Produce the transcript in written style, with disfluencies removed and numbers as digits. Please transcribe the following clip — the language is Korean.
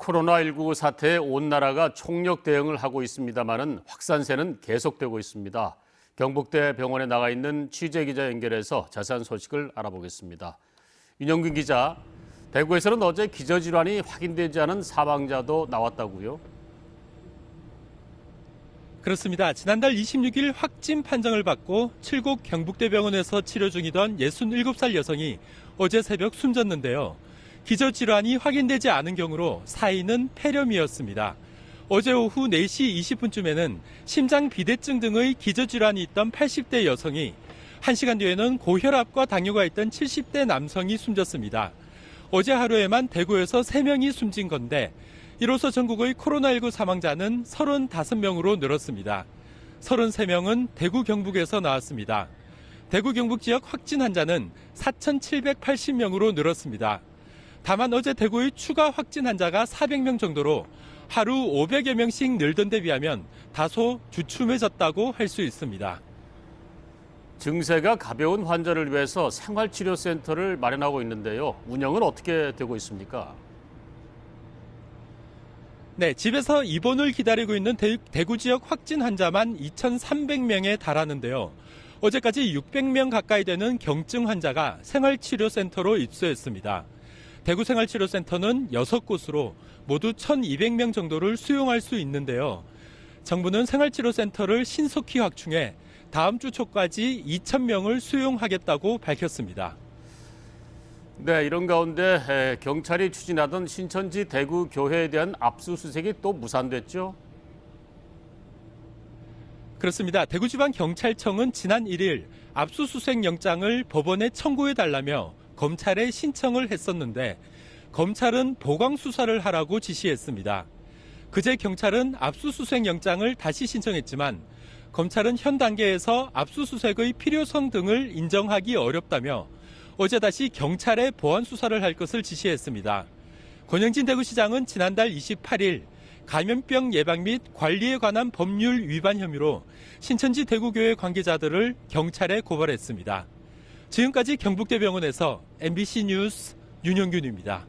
코로나19 사태에 온 나라가 총력 대응을 하고 있습니다마는 확산세는 계속되고 있습니다. 경북대 병원에 나가 있는 취재기자 연결해서 자세한 소식을 알아보겠습니다. 윤영균 기자, 대구에서는 어제 기저질환이 확인되지 않은 사망자도 나왔다고요? 그렇습니다. 지난달 26일 확진 판정을 받고 칠곡 경북대 병원에서 치료 중이던 67살 여성이 어제 새벽 숨졌는데요. 기저질환이 확인되지 않은 경우로 사인은 폐렴이었습니다. 어제 오후 4시 20분쯤에는 심장 비대증 등의 기저질환이 있던 80대 여성이 1시간 뒤에는 고혈압과 당뇨가 있던 70대 남성이 숨졌습니다. 어제 하루에만 대구에서 3명이 숨진 건데 이로써 전국의 코로나19 사망자는 35명으로 늘었습니다. 33명은 대구 경북에서 나왔습니다. 대구 경북 지역 확진 환자는 4,780명으로 늘었습니다. 다만 어제 대구의 추가 확진 환자가 400명 정도로 하루 500여 명씩 늘던 데 비하면 다소 주춤해졌다고 할 수 있습니다. 증세가 가벼운 환자를 위해서 생활치료센터를 마련하고 있는데요. 운영은 어떻게 되고 있습니까? 네, 집에서 입원을 기다리고 있는 대구 지역 확진 환자만 2,300명에 달하는데요. 어제까지 600명 가까이 되는 경증 환자가 생활치료센터로 입소했습니다. 대구 생활치료센터는 6곳으로 모두 1,200명 정도를 수용할 수 있는데요. 정부는 생활치료센터를 신속히 확충해 다음 주 초까지 2,000명을 수용하겠다고 밝혔습니다. 네, 이런 가운데 경찰이 추진하던 신천지 대구 교회에 대한 압수수색이 또 무산됐죠? 그렇습니다. 대구지방경찰청은 지난 1일 압수수색 영장을 법원에 청구해달라며 검찰에 신청을 했었는데 검찰은 보강 수사를 하라고 지시했습니다. 그제 경찰은 압수수색 영장을 다시 신청했지만 검찰은 현 단계에서 압수수색의 필요성 등을 인정하기 어렵다며 어제 다시 경찰에 보완 수사를 할 것을 지시했습니다. 권영진 대구시장은 지난달 28일 감염병 예방 및 관리에 관한 법률 위반 혐의로 신천지 대구교회 관계자들을 경찰에 고발했습니다. 지금까지 경북대병원에서 MBC 뉴스 윤영균입니다.